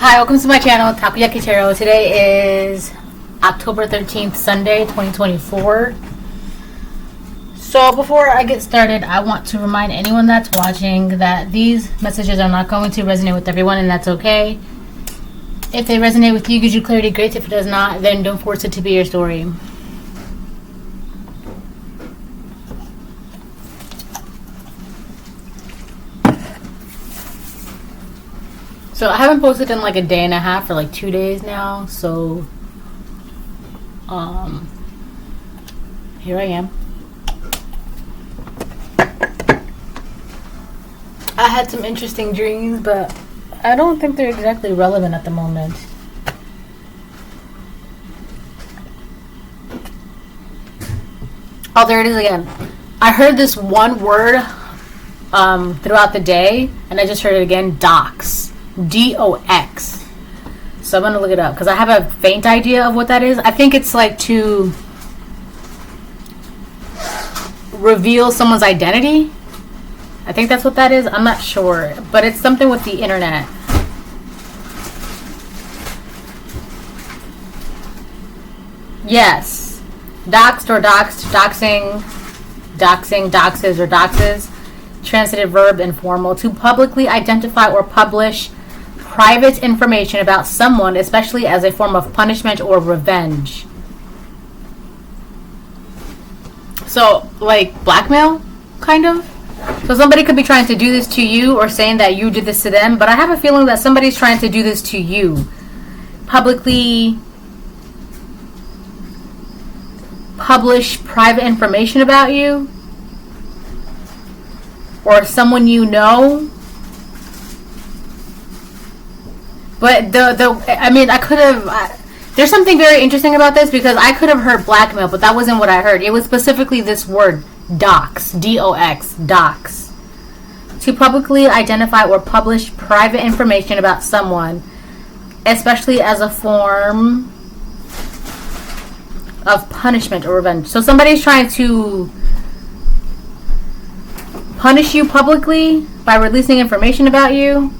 Hi, welcome to my channel, Takoyaki Tarot. Today is October 13th, Sunday, 2024. So before I get started, I want to remind anyone that's watching that these messages are not going to resonate with everyone, and that's okay. If they resonate with you, gives you clarity, great. If it does not, then don't force it to be your story. So I haven't posted in like a day and a half, for like 2 days now. So here I am. I had some interesting dreams, but I don't think they're exactly relevant at the moment. Oh, there it is again. I heard this one word throughout the day, and I just heard it again. Dox. D-O-X. So I'm gonna look it up because I have a faint idea of what that is. I think it's like to reveal someone's identity. I think that's what that is. I'm not sure, but it's something with the internet. Yes. Doxed or doxed, doxing, doxes or doxes. Transitive verb, informal. To publicly identify or publish private information about someone, especially as a form of punishment or revenge. So, like blackmail, kind of? So somebody could be trying to do this to you or saying that you did this to them, but I have a feeling that somebody's trying to do this to you. Publicly publish private information about you or someone you know. But I could have. There's something very interesting about this because I could have heard blackmail, but that wasn't what I heard. It was specifically this word, dox, D-O-X, dox. To publicly identify or publish private information about someone, especially as a form of punishment or revenge. So somebody's trying to punish you publicly by releasing information about you.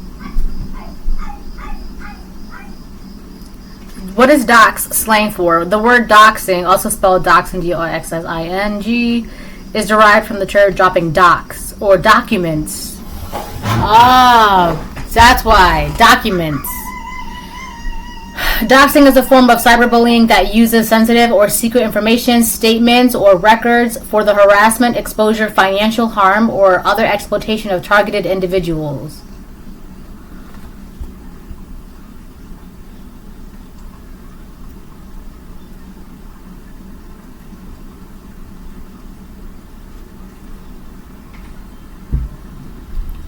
What is dox slang for? The word doxing, also spelled doxing, D-O-X-S-I-N-G, is derived from the term dropping docs or documents. Ah, that's why. Documents. Doxing is a form of cyberbullying that uses sensitive or secret information, statements, or records for the harassment, exposure, financial harm, or other exploitation of targeted individuals.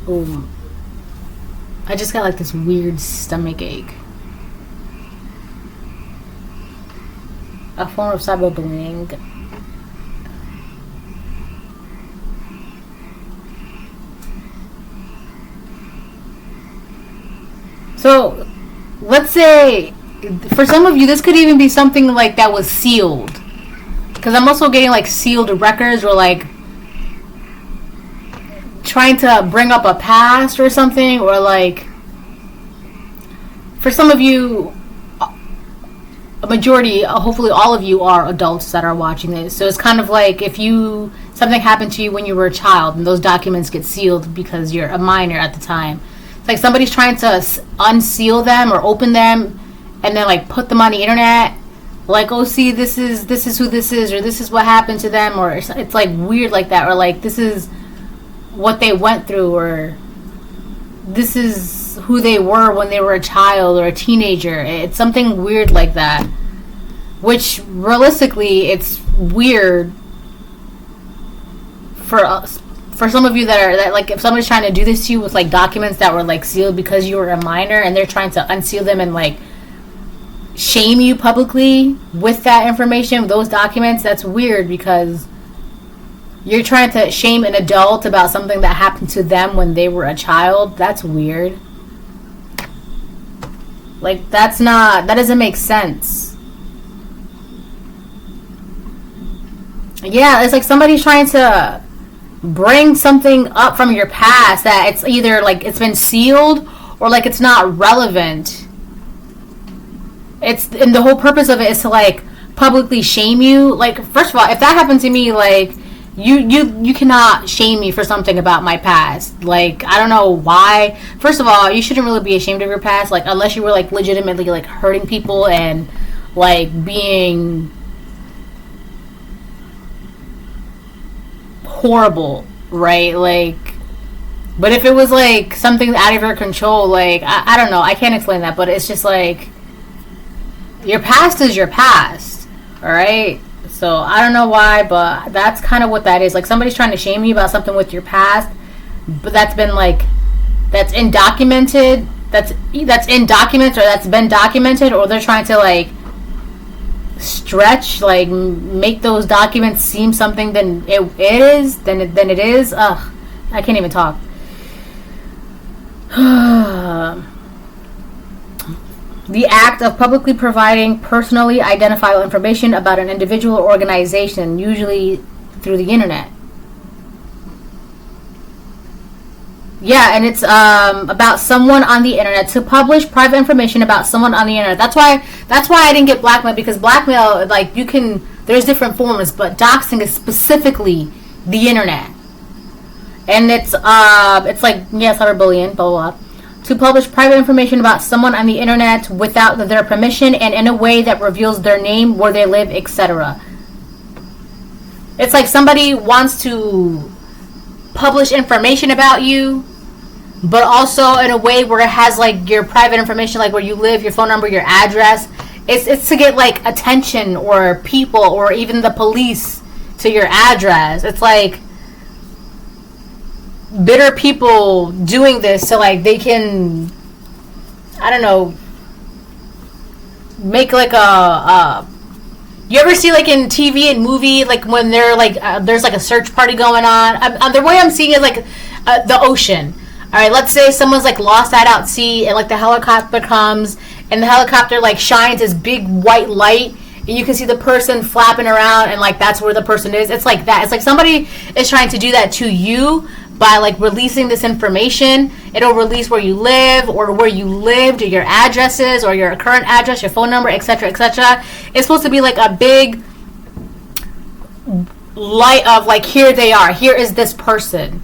Ooh. I just got like this weird stomach ache. A form of cyberbullying. So, let's say, for some of you, this could even be something like that was sealed. Because I'm also getting like sealed records or like trying to bring up a past or something, or like for some of you, a majority, hopefully all of you are adults that are watching this, so it's kind of like if something happened to you when you were a child and those documents get sealed because you're a minor at the time. It's like somebody's trying to unseal them or open them and then like put them on the internet, like, oh, see, this is who this is, or this is what happened to them, or it's like weird like that, or like this is what they went through, or this is who they were when they were a child or a teenager. It's something weird like that, which realistically it's weird for us, for some of you that like, if somebody's trying to do this to you with like documents that were like sealed because you were a minor and they're trying to unseal them and like shame you publicly with that information, those documents, that's weird because you're trying to shame an adult about something that happened to them when they were a child. That's weird. Like, that doesn't make sense. Yeah, it's like somebody's trying to bring something up from your past that it's either like it's been sealed or like it's not relevant. And the whole purpose of it is to like publicly shame you. Like, first of all, if that happened to me, like, you cannot shame me for something about my past. Like, I don't know why. First of all, you shouldn't really be ashamed of your past, like, unless you were like legitimately like hurting people and like being horrible, right? Like, but if it was like something out of your control, like, I don't know, I can't explain that, but it's just like, your past is your past, all right? So I don't know why, but that's kind of what that is. Like, somebody's trying to shame you about something with your past, but that's been like, that's undocumented, that's in documents, or that's been documented, or they're trying to like stretch, like make those documents seem something than it is. Ugh, I can't even talk. The act of publicly providing personally identifiable information about an individual or organization, usually through the internet. Yeah, and it's about someone on the internet, to publish private information about someone on the internet. That's why I didn't get blackmail, because blackmail, like, you can, there's different forms, but doxing is specifically the internet. And it's like, yeah, cyberbullying, blah blah blah. To publish private information about someone on the internet without their permission and in a way that reveals their name, where they live, etc. It's like somebody wants to publish information about you, but also in a way where it has like your private information, like where you live, your phone number, your address. It's to get like attention or people or even the police to your address. It's like bitter people doing this so like they can, I don't know, make like a you ever see like in TV and movie, like when they're like there's like a search party going on. The way I'm seeing it, like the ocean. All right, let's say someone's like lost out at sea, and like the helicopter comes, and the helicopter like shines this big white light, and you can see the person flapping around, and like that's where the person is. It's like that. It's like somebody is trying to do that to you by like releasing this information. It'll release where you live, or where you lived, or your addresses, or your current address, your phone number, etc., etc. It's supposed to be like a big light of like, here they are, here is this person.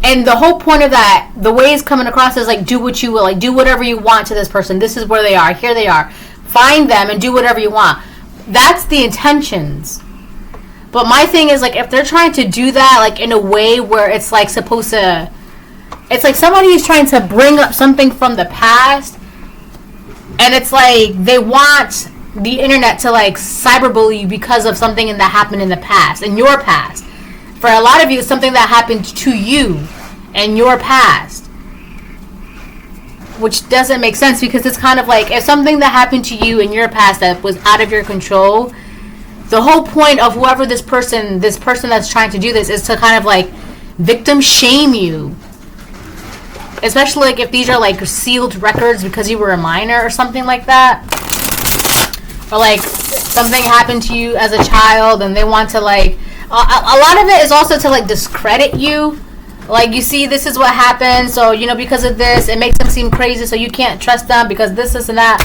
And the whole point of that, the way it's coming across is like, do what you will, like do whatever you want to this person. This is where they are, here they are. Find them and do whatever you want. That's the intentions. But my thing is, like, if they're trying to do that, like, in a way where it's, like, supposed to... It's like somebody is trying to bring up something from the past, and it's like they want the internet to, like, cyberbully you because of something that happened in the past, in your past. For a lot of you, it's something that happened to you in your past. Which doesn't make sense, because it's kind of like, if something that happened to you in your past that was out of your control... The whole point of whoever this person that's trying to do this is to kind of like victim shame you. Especially like if these are like sealed records because you were a minor or something like that. Or like something happened to you as a child and they want to like... A lot of it is also to like discredit you. Like, you see, this is what happened, so, you know, because of this, it makes them seem crazy, so you can't trust them because this and that.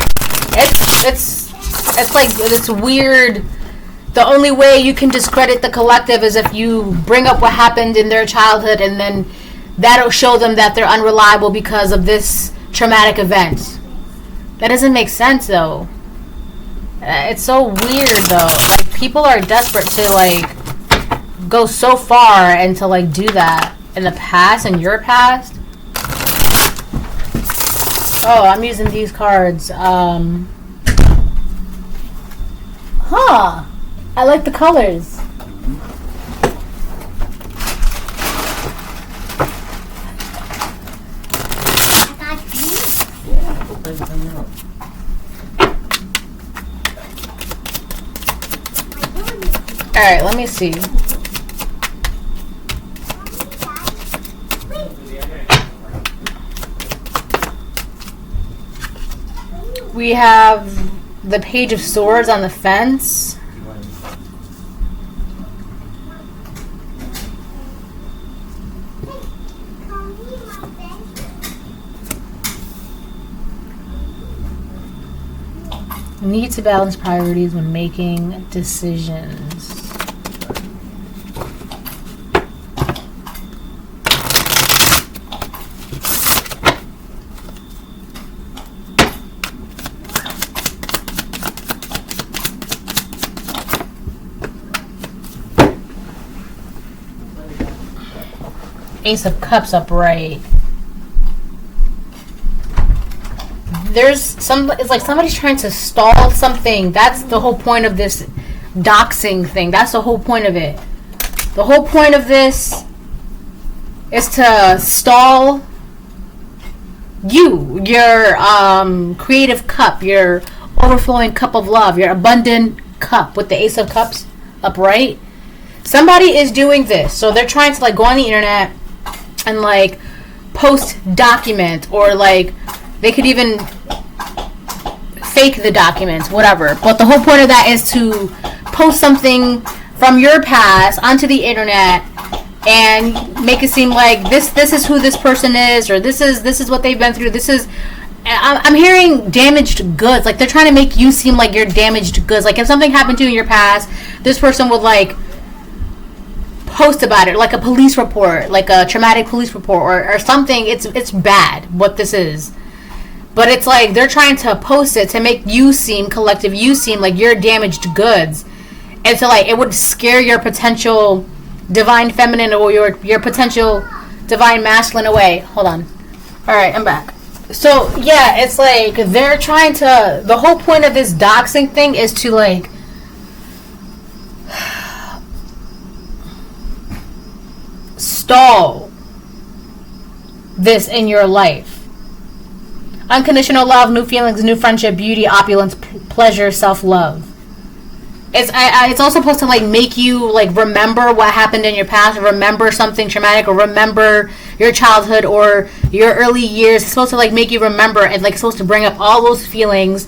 It's like this weird... The only way you can discredit the collective is if you bring up what happened in their childhood, and then that'll show them that they're unreliable because of this traumatic event. That doesn't make sense, though. It's so weird, though. Like, people are desperate to, like, go so far and to, like, do that in the past, in your past. Oh, I'm using these cards. I like the colors. Alright, let me see. We have the Page of Swords on the fence. Need to balance priorities when making decisions. Ace of Cups upright. It's like somebody's trying to stall something. That's the whole point of this doxing thing. That's the whole point of it. The whole point of this is to stall you, your creative cup, your overflowing cup of love, your abundant cup with the Ace of Cups upright. Somebody is doing this. So they're trying to like go on the internet and like post document, or like they could even fake the documents, whatever. But the whole point of that is to post something from your past onto the internet and make it seem like this is who this person is, or this is what they've been through. I'm hearing damaged goods. Like they're trying to make you seem like you're damaged goods. Like if something happened to you in your past, this person would like post about it, like a police report, like a traumatic police report or something. It's bad what this is. But it's like they're trying to post it to make you seem, collective you seem like you're damaged goods. And so like it would scare your potential divine feminine or your potential divine masculine away. Hold on. Alright, I'm back. So yeah, it's like they're trying to, the whole point of this doxing thing is to like stall this in your life. Unconditional love, new feelings, new friendship, beauty, opulence, pleasure, self-love. It's also supposed to like make you like remember what happened in your past, or remember something traumatic, or remember your childhood or your early years. It's supposed to like make you remember, and like supposed to bring up all those feelings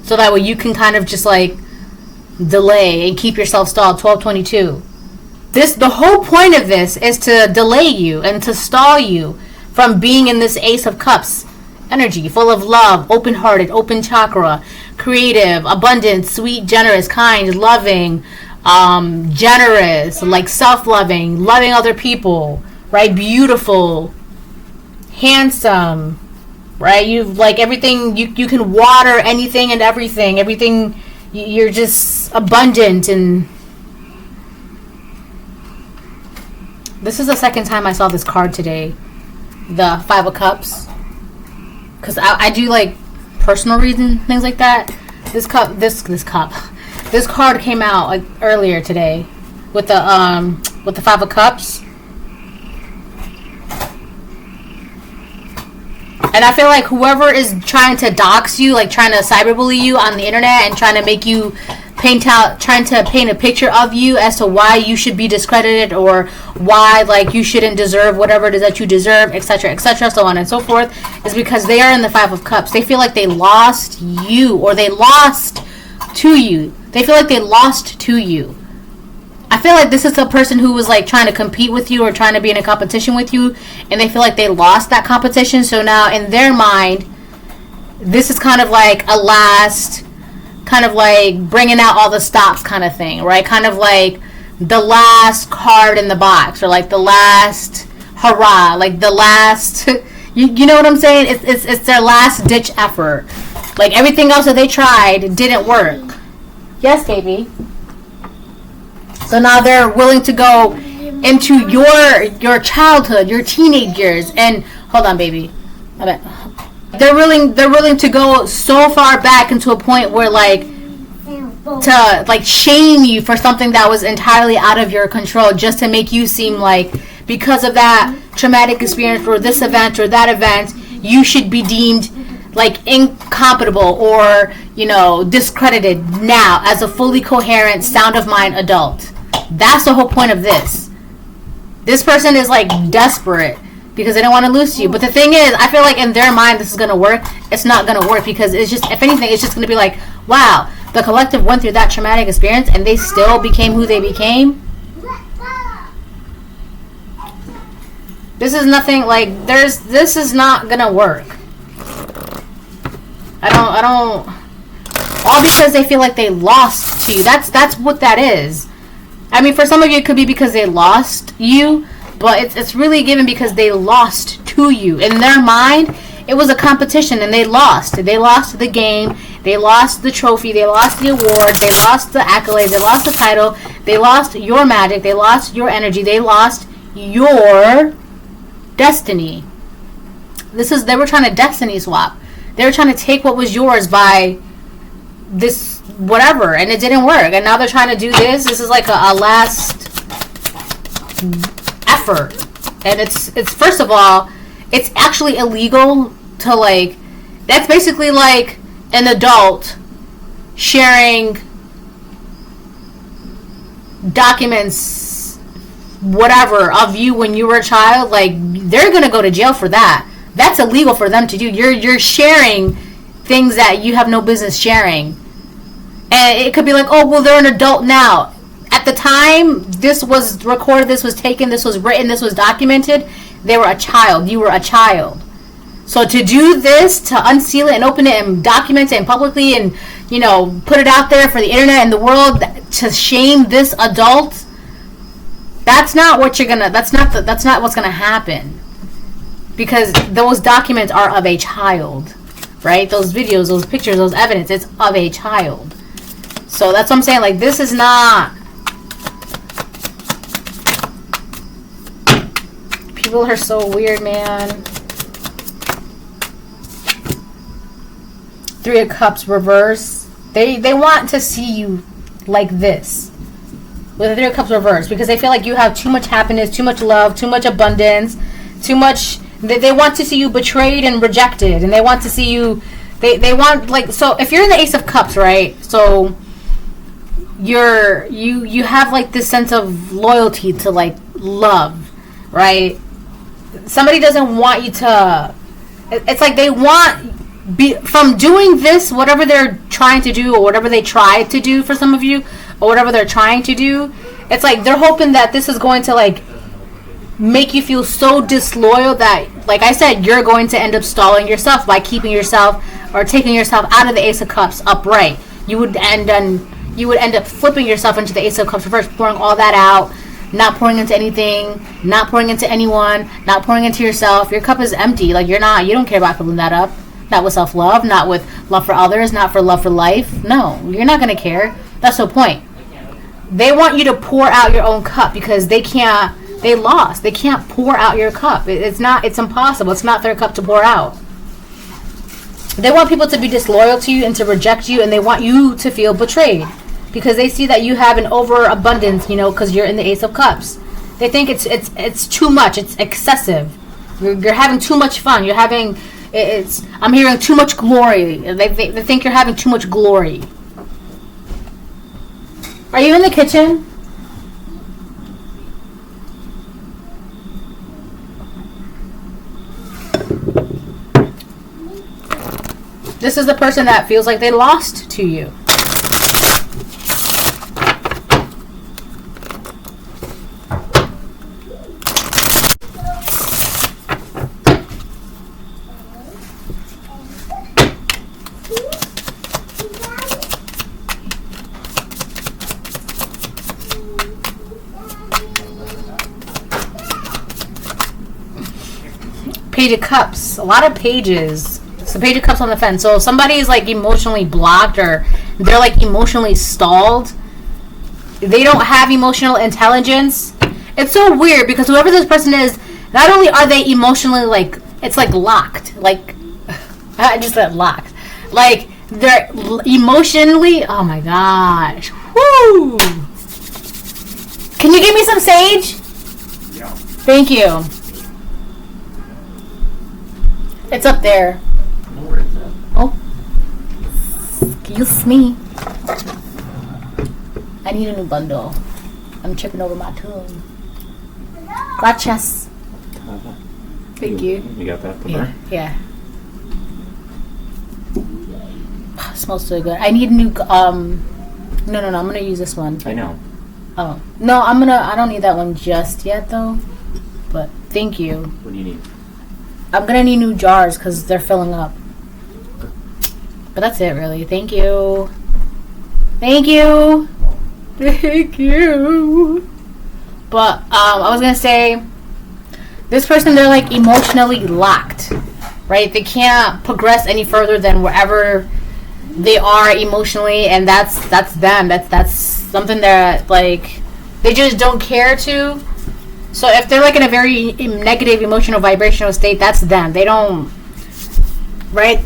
so that way you can kind of just like delay and keep yourself stalled. 1222. The whole point of this is to delay you and to stall you from being in this Ace of Cups energy, full of love, open-hearted, open chakra, creative, abundant, sweet, generous, kind, loving, generous, like self-loving, loving other people, right? Beautiful, handsome, right? You've like everything, you can water anything and everything, you're just abundant. And this is the second time I saw this card today, the Five of Cups, because I do like personal reasons, things like that. This card came out like earlier today with the Five of Cups, and I feel like whoever is trying to dox you, like trying to cyberbully you on the internet and trying to make you trying to paint a picture of you as to why you should be discredited, or why like you shouldn't deserve whatever it is that you deserve, etc., so on and so forth, is because they are in the Five of Cups. They feel like they lost you, or they lost to you. They feel like they lost to you. I feel like this is a person who was like trying to compete with you or trying to be in a competition with you, and they feel like they lost that competition. So now in their mind, this is kind of like a last, kind of like bringing out all the stops kind of thing, right? Kind of like the last card in the box, or like the last hurrah, like the last you know what I'm saying? It's their last ditch effort. Like everything else that they tried didn't work. Yes, baby. So now they're willing to go into your childhood, your teenage years, and hold on, baby. I bet. They're willing to go so far back into a point where like to like shame you for something that was entirely out of your control, just to make you seem like because of that traumatic experience or this event or that event, you should be deemed like incompatible or, you know, discredited now as a fully coherent, sound of mind adult. That's the whole point of this. This person is like desperate because they don't want to lose you. But the thing is, I feel like in their mind this is going to work. It's not going to work, because it's just, if anything, it's just going to be like, wow, the collective went through that traumatic experience and they still became who they became. This is nothing like, this is not going to work. I don't all because they feel like they lost to you. That's what that is. I mean, for some of you, it could be because they lost you, but it's really given because they lost to you. In their mind, it was a competition, and they lost. They lost the game. They lost the trophy. They lost the award. They lost the accolade. They lost the title. They lost your magic. They lost your energy. They lost your destiny. They were trying to destiny swap. They were trying to take what was yours by this whatever, and it didn't work. And now they're trying to do this. This is like a last effort. And it's first of all, it's actually illegal to, like, that's basically like an adult sharing documents, whatever, of you when you were a child. Like, they're gonna go to jail for that. That's illegal for them to do. You're sharing things that you have no business sharing. And it could be like, oh, well, they're an adult now. At the time this was recorded, this was taken, this was written, this was documented, they were a child. You were a child. So to do this, to unseal it and open it and document it and publicly and, you know, put it out there for the internet and the world to shame this adult, that's not what you're gonna, that's not what's gonna happen. Because those documents are of a child, right? Those videos, those pictures, those evidence, it's of a child. So that's what I'm saying. Like, this is not... People are so weird, man. Three of Cups reverse. They want to see you like this. With the Three of Cups reverse. Because they feel like you have too much happiness, too much love, too much abundance, too much... They want to see you betrayed and rejected. And they want to see you... They want, like... So, if you're in the Ace of Cups, right? So... You have, like, this sense of loyalty to, like, love, right? Somebody doesn't want you to... It's like they want... From doing this, whatever they're trying to do, or whatever they try to do for some of you, or whatever they're trying to do, it's like they're hoping that this is going to, like, make you feel so disloyal that, like I said, you're going to end up stalling yourself by keeping yourself or taking yourself out of the Ace of Cups upright. You would end up flipping yourself into the Ace of Cups reverse, pouring all that out, not pouring into anything, not pouring into anyone, not pouring into yourself. Your cup is empty. Like, you don't care about filling that up. Not with self-love, not with love for others, not for love for life. No, you're not going to care. That's the point. They want you to pour out your own cup because they lost. They can't pour out your cup. It's impossible. It's not their cup to pour out. They want people to be disloyal to you and to reject you, and they want you to feel betrayed because they see that you have an overabundance, because you're in the Ace of Cups. They think it's too much. It's excessive. You're having too much fun. I'm hearing too much glory. They think you're having too much glory. Are you in the kitchen? This is the person that feels like they lost to you. Page of Cups. A lot of pages. So Page of Cups on the fence. So if somebody is, like, emotionally blocked or they're, like, emotionally stalled, they don't have emotional intelligence. It's so weird because whoever this person is, not only are they emotionally, like, it's like locked. Like, I just said locked. Like, they're emotionally, oh my gosh. Woo! Can you give me some sage? Yeah. Thank you. It's up there. Where is it? Oh. Excuse me. I need a new bundle. I'm tripping over my tongue. Gracias. Thank you. You got that? Yeah. It smells so good. I need a new no, I'm gonna use this one. I know. Oh. No, I don't need that one just yet though. But thank you. What do you need? I'm gonna need new jars because they're filling up. But that's it, really. Thank you. Thank you. Thank you. But I was gonna say, this person, they're like emotionally locked, right? They can't progress any further than wherever they are emotionally, and that's them. That's something that like they just don't care to. So if they're like in a very negative emotional vibrational state, that's them. They don't, right?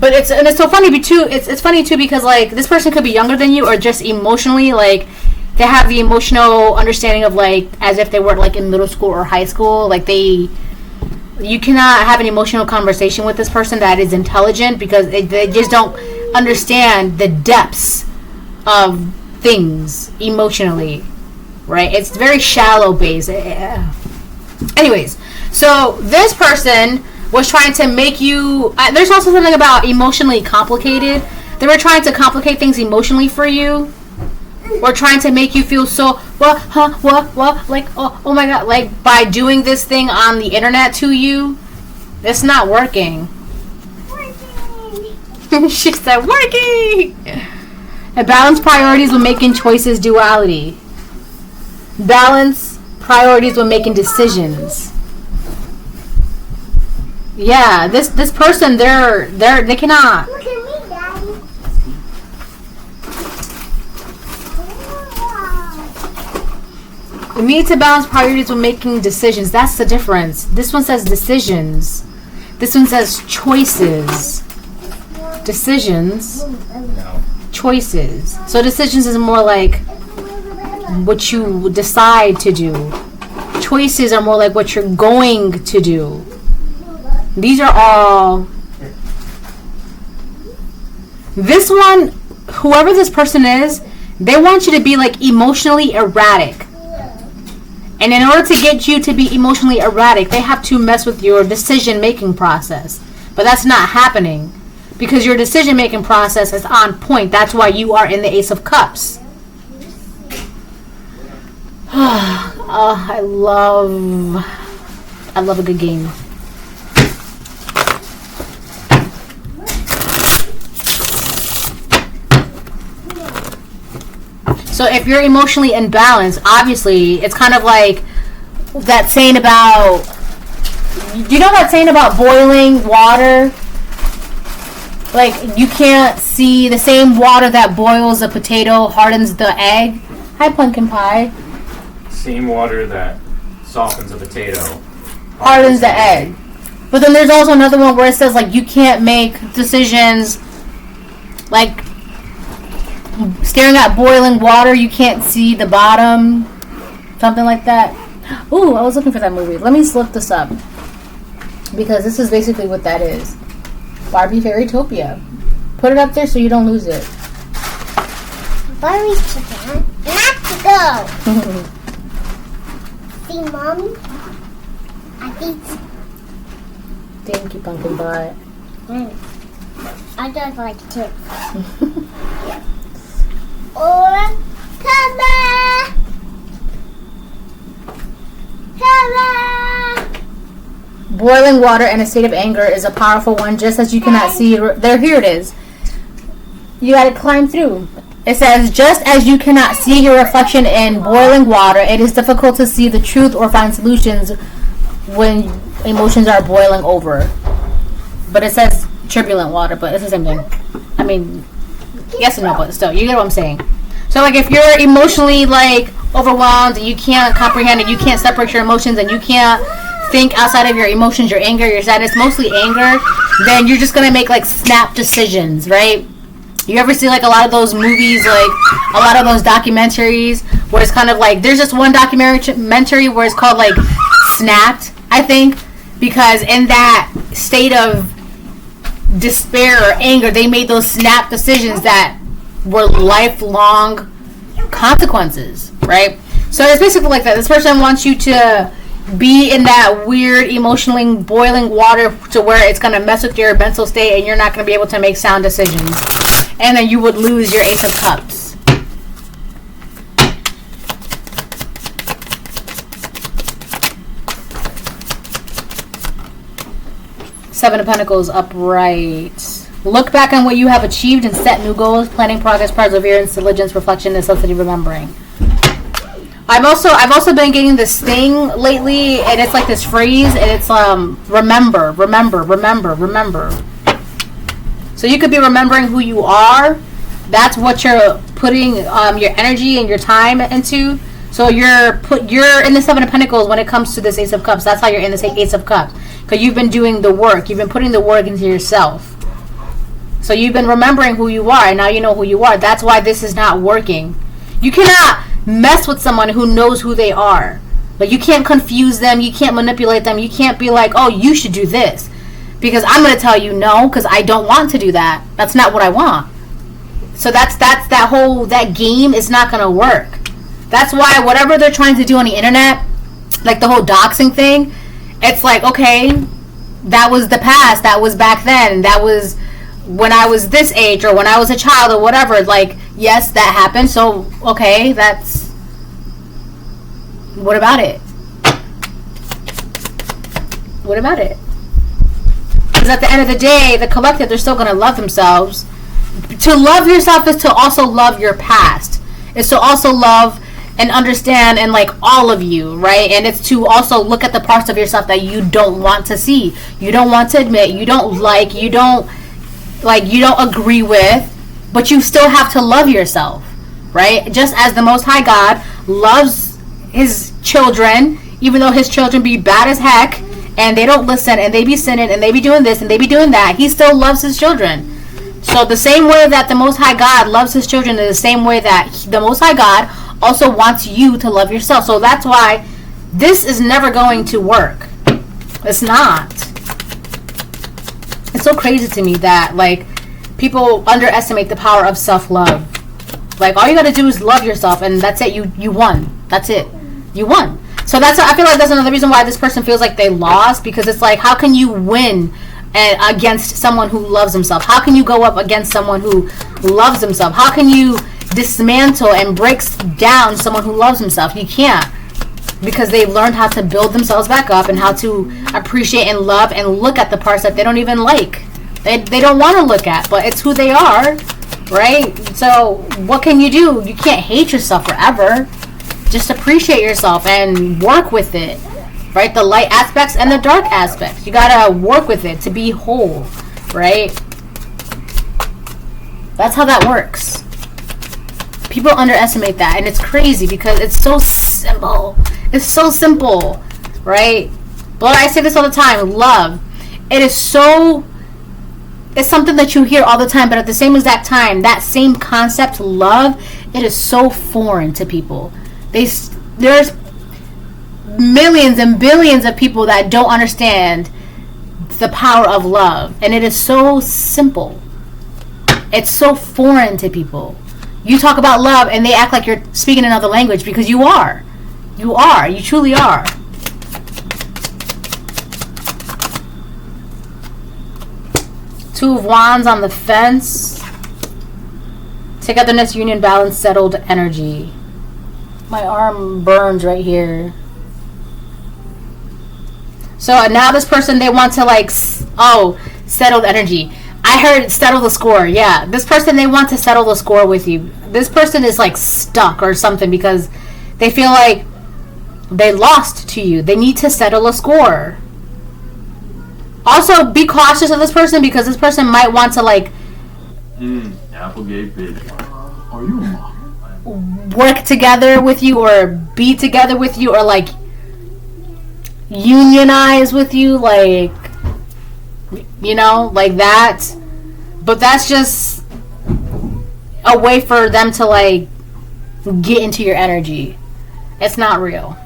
But it's so funny too. It's funny too because like this person could be younger than you or just emotionally like they have the emotional understanding of like as if they were like in middle school or high school. Like you cannot have an emotional conversation with this person that is intelligent because they just don't understand the depths of things emotionally, right? It's very shallow base. Anyways, so this person was trying to make you there's also something about emotionally complicated. They were trying to complicate things emotionally for you, or trying to make you feel so what like oh my god, like by doing this thing on the internet to you. It's not working. She said working. And balance priorities when making choices. Duality. Balance priorities when making decisions. Yeah, this person, they cannot. Look at me, Daddy. You need to balance priorities when making decisions. That's the difference. This one says decisions. This one says choices. Decisions. No. Choices. So decisions is more like what you decide to do. Choices are more like what you're going to do. These are all. This one, whoever this person is, they want you to be like emotionally erratic. And in order to get you to be emotionally erratic, they have to mess with your decision-making process. But that's not happening because your decision-making process is on point. That's why you are in the Ace of Cups. I love a good game. So if you're emotionally imbalanced, obviously, it's kind of like that saying about, do you know that saying about boiling water? Like, you can't see the same water that boils a potato hardens the egg. Hi, pumpkin pie. Same water that softens a potato Hardens the egg. But then there's also another one where it says, like, you can't make decisions, like, staring at boiling water, you can't see the bottom. Something like that. Ooh, I was looking for that movie. Let me look this up. Because this is basically what that is. Barbie Fairytopia. Put it up there so you don't lose it. Barbie chicken. Not to go. See, Mommy? I think. Thank you, pumpkin pie. I just like chips. Or come back. Come back. Boiling water in a state of anger is a powerful one, just as you cannot see. There, here it is. You gotta climb through. It says, just as you cannot see your reflection in boiling water, it is difficult to see the truth or find solutions when emotions are boiling over. But it says turbulent water, but it's the same thing. I mean, yes and no, but still, you get what I'm saying. So, like, if you're emotionally, like, overwhelmed, and you can't comprehend it, you can't separate your emotions, and you can't think outside of your emotions, your anger, your sadness, mostly anger, then you're just going to make, like, snap decisions, right? You ever see, like, a lot of those movies, like, a lot of those documentaries where it's kind of like, there's just one documentary where it's called, like, Snapped, I think, because in that state of despair or anger, they made those snap decisions that were lifelong consequences, right? So it's basically like that. This person wants you to be in that weird emotionally boiling water to where it's going to mess with your mental state and you're not going to be able to make sound decisions. And then you would lose your Ace of Cups. Seven of Pentacles upright. Look back on what you have achieved and set new goals. Planning, progress, perseverance, diligence, reflection, necessity, remembering. I've also been getting this thing lately, and it's like this phrase, and it's remember, remember, remember, remember. So you could be remembering who you are. That's what you're putting your energy and your time into. So you're in the Seven of Pentacles when it comes to this Ace of Cups. That's how you're in this Ace of Cups, because you've been doing the work. You've been putting the work into yourself. So you've been remembering who you are, and now you know who you are. That's why this is not working. You cannot mess with someone who knows who they are. Like, you can't confuse them. You can't manipulate them. You can't be like, oh, you should do this, because I'm going to tell you no, because I don't want to do that. That's not what I want. So that game is not going to work. That's why whatever they're trying to do on the internet, like the whole doxing thing, it's like, okay, that was the past. That was back then. That was when I was this age, or when I was a child, or whatever. Like, yes, that happened. So, okay, that's... What about it? What about it? Because at the end of the day, the collective, they're still going to love themselves. To love yourself is to also love your past. It's to also love and understand and like all of you, right? And it's to also look at the parts of yourself that you don't want to see, you don't want to admit, you don't like, you don't agree with, but you still have to love yourself, right? Just as the Most High God loves his children, even though his children be bad as heck and they don't listen and they be sinning and they be doing this and they be doing that, he still loves his children. So the same way that the Most High God loves his children is the same way that the Most High God also wants you to love yourself. So that's why this is never going to work. It's not. It's so crazy to me that, like, people underestimate the power of self-love. Like, all you gotta do is love yourself, and that's it. You won. That's it. You won. So I feel like that's another reason why this person feels like they lost, because it's like, how can you win against someone who loves himself? How can you go up against someone who loves himself? How can you dismantle and breaks down someone who loves himself? You can't, because they've learned how to build themselves back up and how to appreciate and love and look at the parts that they don't even like. They don't want to look at, but it's who they are, right? So what can you do? You can't hate yourself forever. Just appreciate yourself and work with it, right? The light aspects and the dark aspects. You gotta work with it to be whole, right? That's how that works. People underestimate that, and it's crazy because it's so simple. It's so simple, right? But I say this all the time, love. It's something that you hear all the time, but at the same exact time, that same concept, love, it is so foreign to people. There's millions and billions of people that don't understand the power of love, and it is so simple. It's so foreign to people. You talk about love and they act like you're speaking another language, because you are. You truly are. Two of Wands on the fence. Togetherness, union, balance, settled energy. My arm burns right here. So now this person, they want to settled energy. I heard settle the score. Yeah, this person, they want to settle the score with you. This person is like stuck or something because they feel like they lost to you. They need to settle a score. Also, be cautious of this person, because this person might want to Applegate bitch. Are you work together with you, or be together with you, or like unionize with you, like, you know, like that. But that's just a way for them to like get into your energy. It's not real.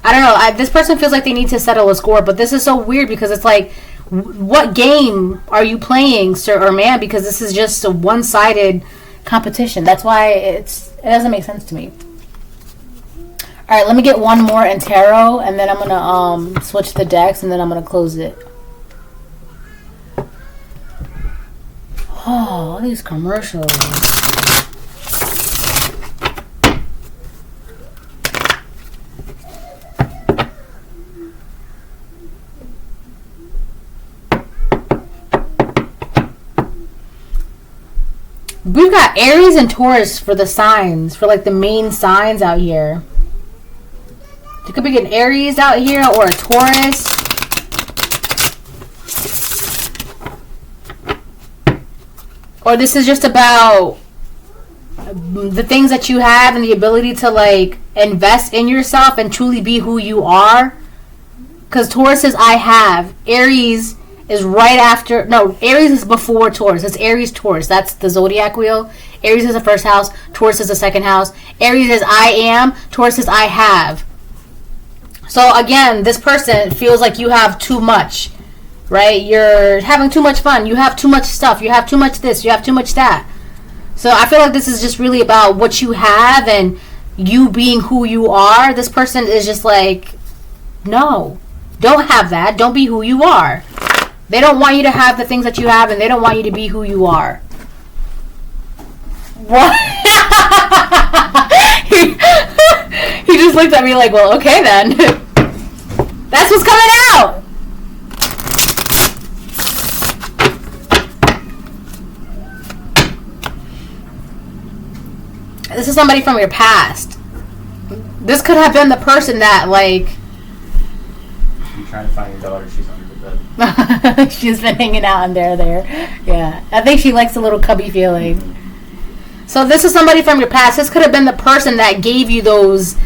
I don't know. This person feels like they need to settle a score, but this is so weird because it's like, what game are you playing, sir or man? Because this is just a one-sided competition. That's why it doesn't make sense to me. All right, let me get one more in tarot, and then I'm gonna switch the decks, and then I'm gonna close it. Oh, all these commercials. We've got Aries and Taurus for the signs, for like the main signs out here. There could be an Aries out here or a Taurus. Or this is just about the things that you have and the ability to like invest in yourself and truly be who you are. Because Taurus is I have. Aries is right after. No, Aries is before Taurus. It's Aries, Taurus. That's the zodiac wheel. Aries is the first house. Taurus is the second house. Aries is I am. Taurus is I have. So again, this person feels like you have too much, right? You're having too much fun. You have too much stuff. You have too much this. You have too much that. So I feel like this is just really about what you have and you being who you are. This person is just like, no, don't have that. Don't be who you are. They don't want you to have the things that you have, and they don't want you to be who you are. What? He just looked at me like, well, okay then. That's what's coming out. This is somebody from your past. This could have been the person that, like... You're trying to find your daughter. She's under the bed. She's been hanging out in there. Yeah. I think she likes a little cubby feeling. So this is somebody from your past. This could have been the person that gave you those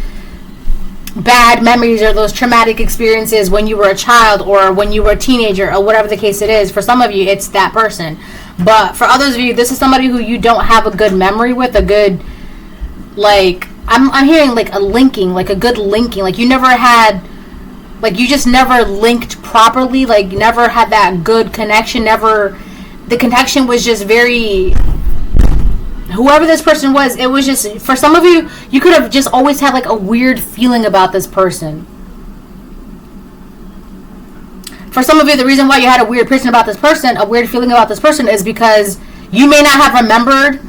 bad memories or those traumatic experiences when you were a child or when you were a teenager or whatever the case it is. For some of you, it's that person. But for others of you, this is somebody who you don't have a good memory with, a good, like, I'm hearing like a linking, like a good linking. Like you never had, like you just never linked properly, like never had that good connection, never, the connection was just very, whoever this person was, it was just, for some of you, you could have just always had like a weird feeling about this person. For some of you, the reason why you had a weird person about this person, a weird feeling about this person, is because you may not have remembered.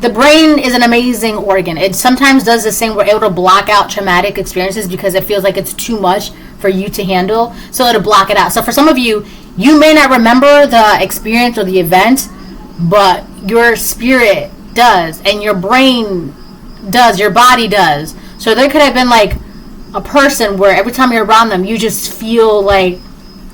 The brain is an amazing organ. It sometimes does this thing where it will block out traumatic experiences because it feels like it's too much for you to handle. So it'll block it out. So for some of you, you may not remember the experience or the event, but your spirit does, and your brain does, your body does. So there could have been like a person where every time you're around them, you just feel like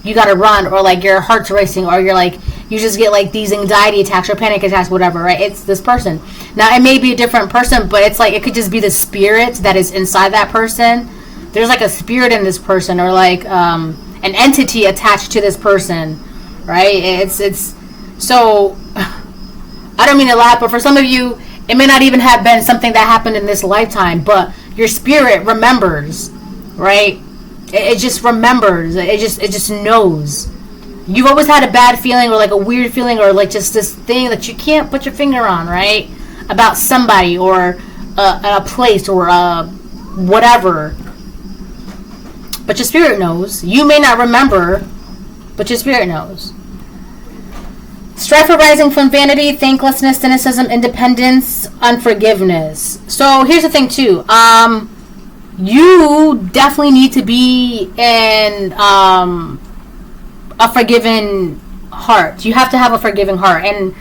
you gotta run, or like your heart's racing, or you're like, you just get like these anxiety attacks or panic attacks, whatever, right? It's this person. Now it may be a different person, but it's like, it could just be the spirit that is inside that person. There's like a spirit in this person, or like an entity attached to this person, right? It's so, I don't mean to laugh, but for some of you, it may not even have been something that happened in this lifetime, but your spirit remembers, right? It just remembers. It just knows. You've always had a bad feeling, or like a weird feeling, or like just this thing that you can't put your finger on, right? About somebody, or a place, or whatever. But your spirit knows. You may not remember, but your spirit knows. Strife arising from vanity, thanklessness, cynicism, independence, unforgiveness. So here's the thing too. You definitely need to be in a forgiving heart. You have to have a forgiving heart. And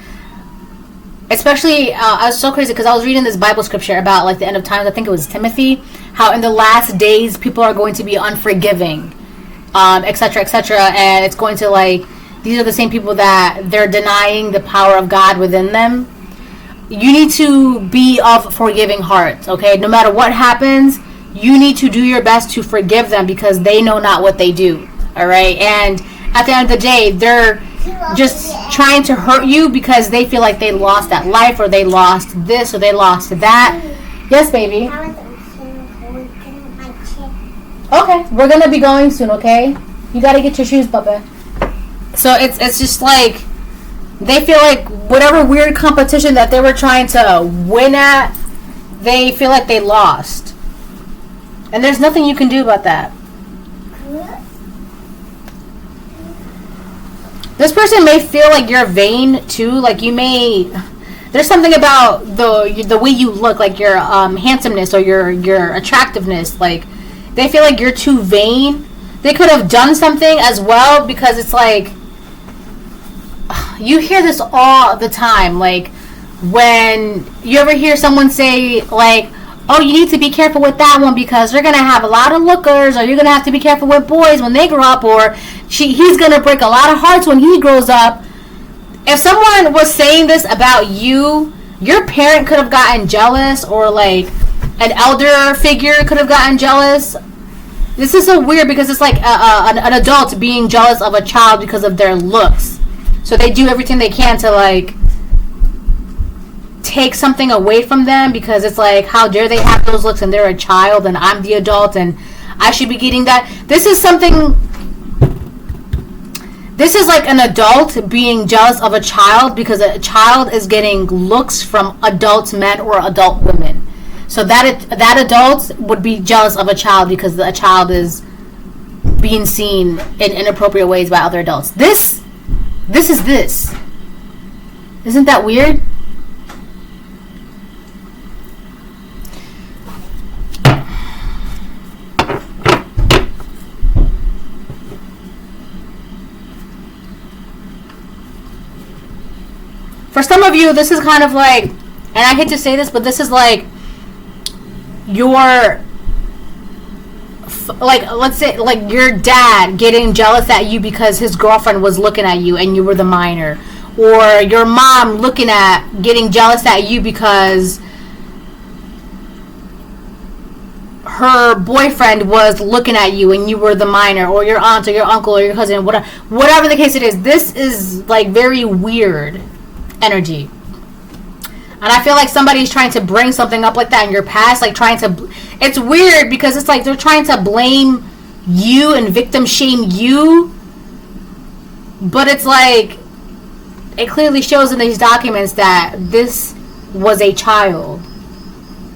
especially, I was so crazy because I was reading this Bible scripture about like the end of times. I think it was Timothy. How in the last days people are going to be unforgiving, etc., etc. And it's going to like, these are the same people that they're denying the power of God within them. You need to be of forgiving heart, okay? No matter what happens, you need to do your best to forgive them because they know not what they do, all right? And at the end of the day, they're just trying to hurt you because they feel like they lost that life, or they lost this, or they lost that. Yes, baby? Okay, we're going to be going soon, okay? You got to get your shoes, Papa. So it's just like, they feel like whatever weird competition that they were trying to win at, they feel like they lost. And there's nothing you can do about that. This person may feel like you're vain too. Like you may, there's something about the way you look, like your handsomeness or your attractiveness. Like they feel like you're too vain. They could have done something as well, because it's like, you hear this all the time. Like when you ever hear someone say, like, oh, you need to be careful with that one because they're going to have a lot of lookers, or you're going to have to be careful with boys when they grow up, or he's going to break a lot of hearts when he grows up. If someone was saying this about you, your parent could have gotten jealous, or like an elder figure could have gotten jealous. This is so weird because it's like an adult being jealous of a child because of their looks. So they do everything they can to like take something away from them, because it's like, how dare they have those looks and they're a child and I'm the adult and I should be getting that. This is like an adult being jealous of a child because a child is getting looks from adult men or adult women. So that adult would be jealous of a child because a child is being seen in inappropriate ways by other adults. This is this. Isn't that weird? For some of you, this is kind of like, and I hate to say this, but this is like your, like, let's say, like your dad getting jealous at you because his girlfriend was looking at you and you were the minor. Or your mom getting jealous at you because her boyfriend was looking at you and you were the minor. Or your aunt or your uncle or your cousin, whatever the case it is. This is like very weird energy. And I feel like somebody's trying to bring something up like that in your past, like it's weird because it's like they're trying to blame you and victim shame you, but it's like it clearly shows in these documents that this was a child.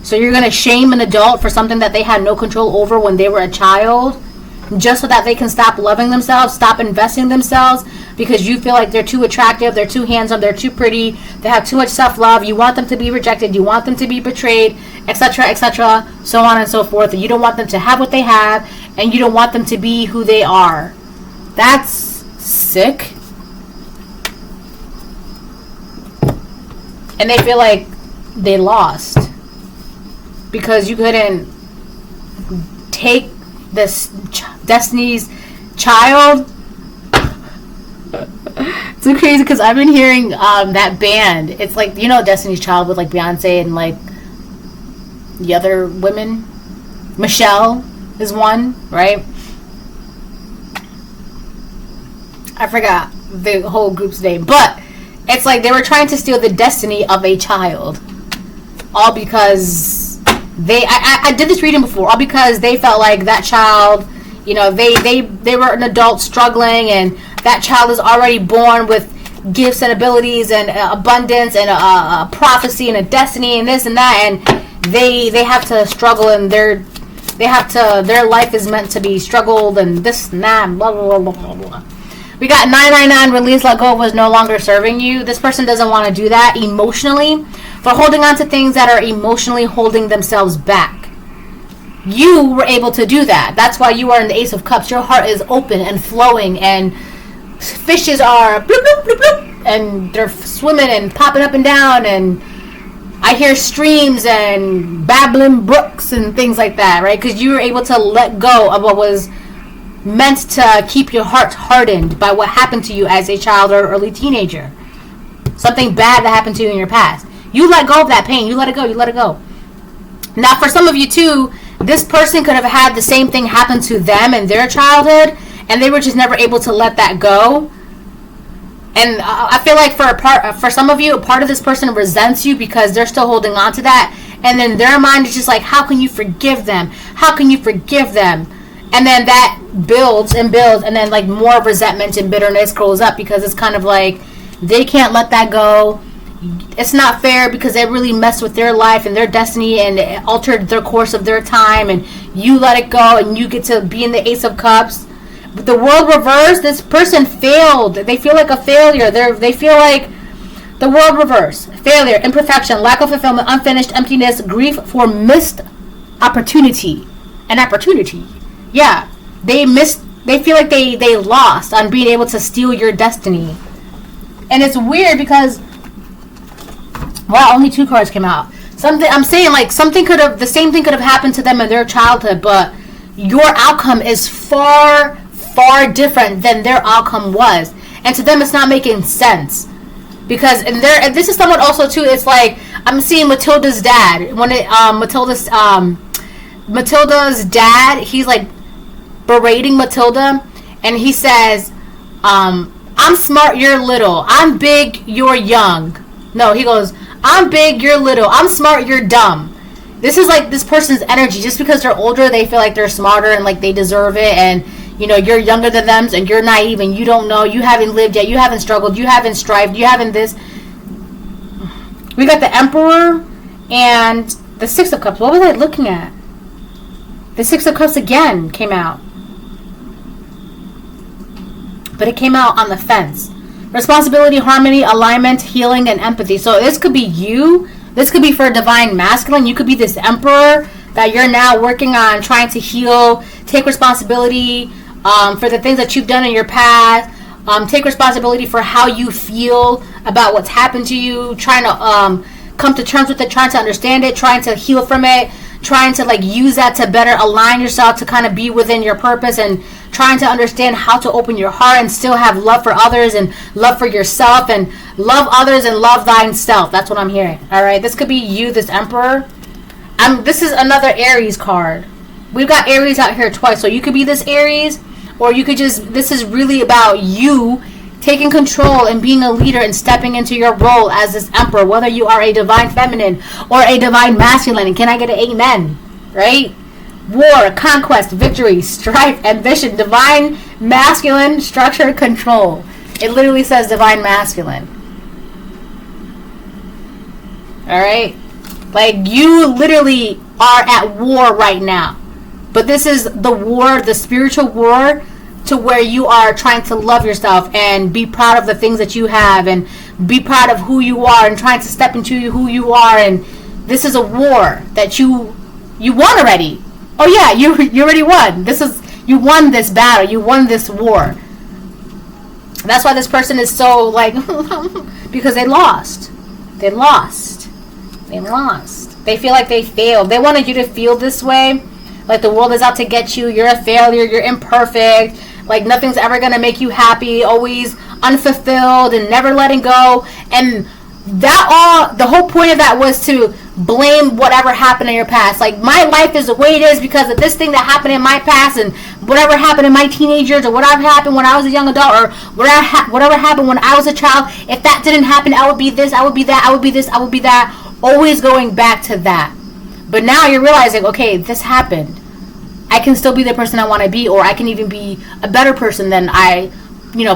So you're going to shame an adult for something that they had no control over when they were a child, just so that they can stop loving themselves, stop investing in themselves, because you feel like they're too attractive, they're too handsome, they're too pretty, they have too much self-love, you want them to be rejected, you want them to be betrayed, etc., so on and so forth, and you don't want them to have what they have, and you don't want them to be who they are. That's sick. And they feel like they lost because you couldn't take this Destiny's Child. It's so crazy because I've been hearing that band. It's like, you know, Destiny's Child with like Beyonce and like the other women. Michelle is one, right? I forgot the whole group's name, but it's like they were trying to steal the destiny of a child, all because I did this reading before, all because they felt like that child, you know, they were an adult struggling, and that child is already born with gifts and abilities and abundance and a prophecy and a destiny and this and that, and they have to struggle, and their life is meant to be struggled and this and that and blah blah blah blah blah. We got 999, release, let go, was no longer serving you. This person doesn't want to do that emotionally. For holding on to things that are emotionally holding themselves back. You were able to do that. That's why you are in the Ace of Cups. Your heart is open and flowing, and fishes are bloop, bloop, bloop, bloop, and they're swimming and popping up and down, and I hear streams and babbling brooks and things like that, right? Because you were able to let go of what was meant to keep your heart hardened by what happened to you as a child or early teenager. Something bad that happened to you in your past. You let go of that pain. You let it go. You let it go. Now, for some of you, too, this person could have had the same thing happen to them in their childhood, and they were just never able to let that go. And I feel like for some of you, a part of this person resents you because they're still holding on to that. And then their mind is just like, how can you forgive them? How can you forgive them? And then that builds and builds, and then like more resentment and bitterness grows up because it's kind of like they can't let that go. It's not fair because it really messed with their life and their destiny and it altered their course of their time, and you let it go and you get to be in the Ace of Cups. But the world reversed, this person failed. They feel like a failure. They feel like the world reversed. Failure, imperfection, lack of fulfillment, unfinished, emptiness, grief for missed opportunity. An opportunity. Yeah. They feel like they lost on being able to steal your destiny. And it's weird because Wow, only 2 cards came out. Something I'm saying, like, the same thing could have happened to them in their childhood, but your outcome is far, far different than their outcome was, and to them, it's not making sense. Because and this is somewhat also too. It's like I'm seeing Matilda's dad when Matilda's dad. He's like berating Matilda, and he says, "I'm smart, you're little. I'm big, you're young." No, he goes, "I'm big, you're little. I'm smart, you're dumb." This is like this person's energy. Just because they're older, they feel like they're smarter and like they deserve it, and you're younger than them and you're naive and you don't know, you haven't lived yet, you haven't struggled, you haven't strived, you haven't this. We got the Emperor and the 6 of Cups. What was I looking at? The 6 of Cups again came out. But it came out on the fence. Responsibility, harmony, alignment, healing, and empathy. So this could be you. This could be for Divine Masculine. You could be this Emperor that you're now working on trying to heal, take responsibility for the things that you've done in your past. Take responsibility for how you feel about what's happened to you. Trying to come to terms with it. Trying to understand it. Trying to heal from it. Trying to like use that to better align yourself to kind of be within your purpose, and trying to understand how to open your heart and still have love for others and love for yourself, and love others and love thyself. That's what I'm hearing. All right, this could be you, this Emperor. This is another Aries card. We've got Aries out here twice, so you could be this Aries, or you could just, this is really about you taking control and being a leader and stepping into your role as this Emperor, whether you are a Divine Feminine or a Divine Masculine. And can I get an amen? Right? War, conquest, victory, strife, ambition, Divine Masculine, structure, control. It literally says Divine Masculine. Alright? Like, you literally are at war right now. But this is the war, the spiritual war, to where you are trying to love yourself and be proud of the things that you have and be proud of who you are and trying to step into who you are. And this is a war that you won already. Oh yeah, you already won. You won this battle. You won this war. That's why this person is so like because they lost. They lost. They feel like they failed. They wanted you to feel this way. Like the world is out to get you. You're a failure. You're imperfect. Like nothing's ever going to make you happy. Always unfulfilled and never letting go. And the whole point of that was to blame whatever happened in your past. Like, my life is the way it is because of this thing that happened in my past, and whatever happened in my teenage years, or whatever happened when I was a young adult, or whatever happened when I was a child. If that didn't happen, I would be this, I would be that, I would be this, I would be that. Always going back to that. But now you're realizing, okay, this happened. I can still be the person I want to be, or I can even be a better person than I,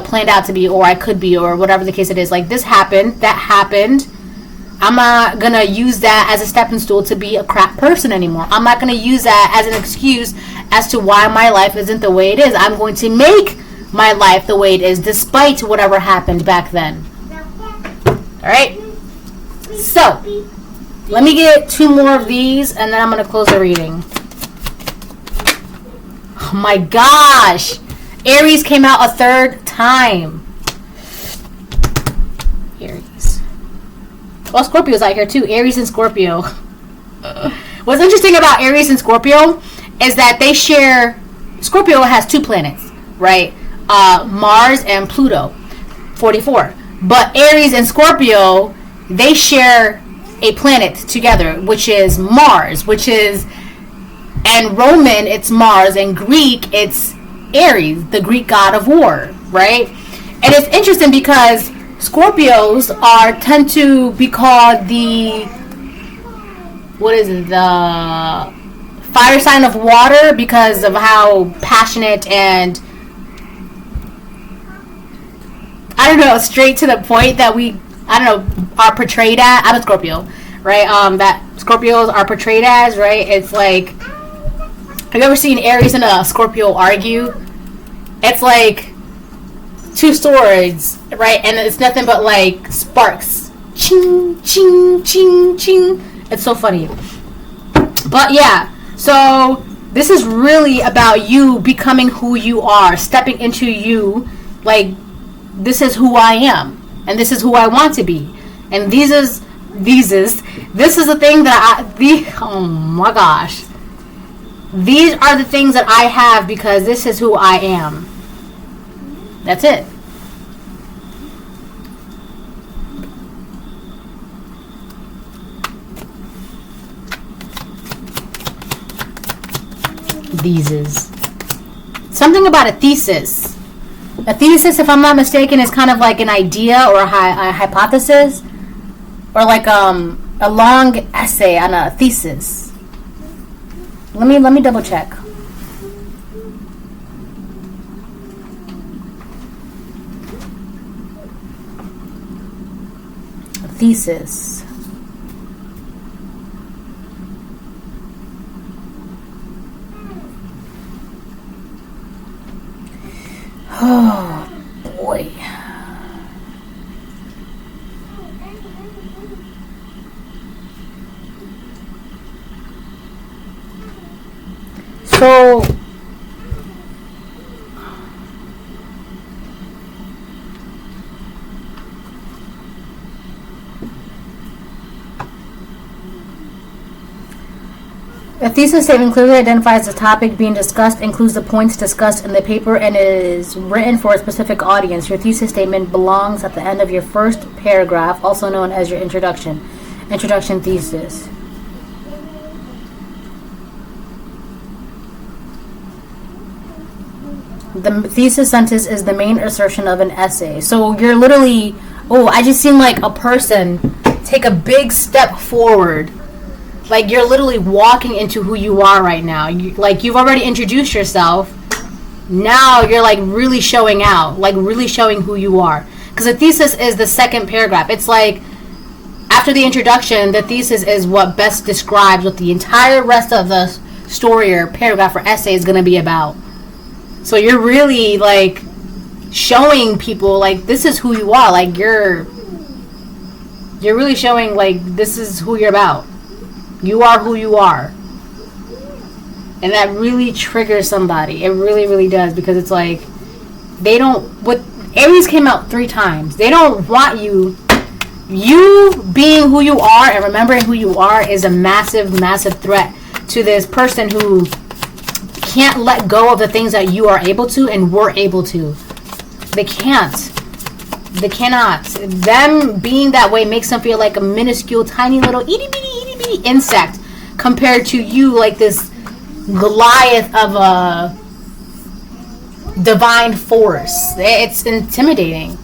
planned out to be, or I could be, or whatever the case it is. Like, this happened, that happened. I'm not going to use that as a stepping stool to be a crap person anymore. I'm not going to use that as an excuse as to why my life isn't the way it is. I'm going to make my life the way it is, despite whatever happened back then. Alright? So, let me get 2 more of these, and then I'm going to close the reading. Oh my gosh! Aries came out a 3rd time. Aries. Well, Scorpio's out here too. Aries and Scorpio. What's interesting about Aries and Scorpio is that they share... Scorpio has 2 planets, right? Mars and Pluto. 44. But Aries and Scorpio, they share a planet together, which is Mars, which is... And Roman, it's Mars, and Greek, it's Aries, the Greek god of war, right? And it's interesting because Scorpios tend to be called the fire sign of water because of how passionate and, straight to the point that are portrayed at. I'm a Scorpio, right? That Scorpios are portrayed as, right? It's like, have you ever seen Aries and a Scorpio argue? It's like 2 swords, right? And it's nothing but like sparks. Ching, ching, ching, ching. It's so funny. But yeah, so this is really about you becoming who you are, stepping into you. Like, this is who I am, and this is who I want to be. And this is This is the thing that oh my gosh. These are the things that I have because this is who I am. That's it. Theses. Something about a thesis. A thesis, if I'm not mistaken, is kind of like an idea or a hypothesis, or like a long essay on a thesis. Let me double check. A thesis. Oh boy. So a thesis statement clearly identifies the topic being discussed, includes the points discussed in the paper, and is written for a specific audience. Your thesis statement belongs at the end of your first paragraph, also known as your introduction. Introduction thesis. The thesis sentence is the main assertion of an essay. So you're literally, I just seen like a person take a big step forward. Like you're literally walking into who you are right now. You've already introduced yourself. Now you're like really showing out, like really showing who you are. Because the thesis is the second paragraph. It's like after the introduction, the thesis is what best describes what the entire rest of the story or paragraph or essay is going to be about. So you're really like showing people like this is who you are. Like you're really showing like this is who you're about. You are who you are. And that really triggers somebody. It really, really does. Because it's like, Aries came out 3 times. They don't want you. You being who you are and remembering who you are is a massive, massive threat to this person who can't let go of the things that you are able to and were able to. They can't. They cannot. Them being that way makes them feel like a minuscule, tiny little itty bitty insect compared to you, like this Goliath of a divine force. It's intimidating.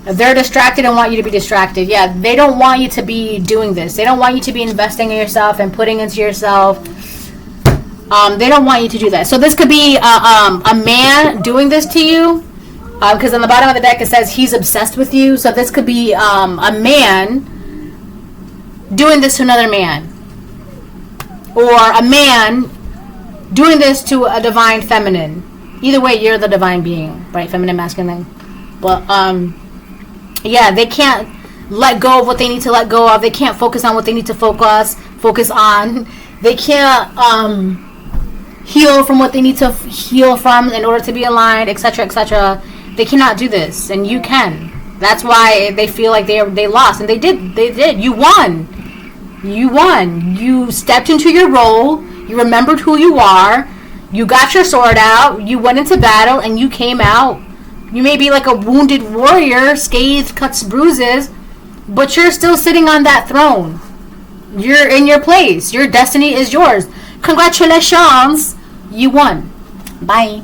They're distracted and want you to be distracted. Yeah, they don't want you to be doing this. They don't want you to be investing in yourself and putting into yourself. They don't want you to do that. So this could be a man doing this to you. Because on the bottom of the deck it says he's obsessed with you. So this could be a man doing this to another man. Or a man doing this to a divine feminine. Either way, you're the divine being. Right? Feminine, masculine. Well, yeah, they can't let go of what they need to let go of. They can't focus on what they need to focus on. They can't heal from what they need to heal from in order to be aligned, etc., etc. They cannot do this, and you can. That's why they feel like they lost, and they did. You won. You stepped into your role. You remembered who you are. You got your sword out. You went into battle, and you came out. You may be like a wounded warrior, scathed, cuts, bruises, but you're still sitting on that throne. You're in your place. Your destiny is yours. Congratulations. You won. Bye.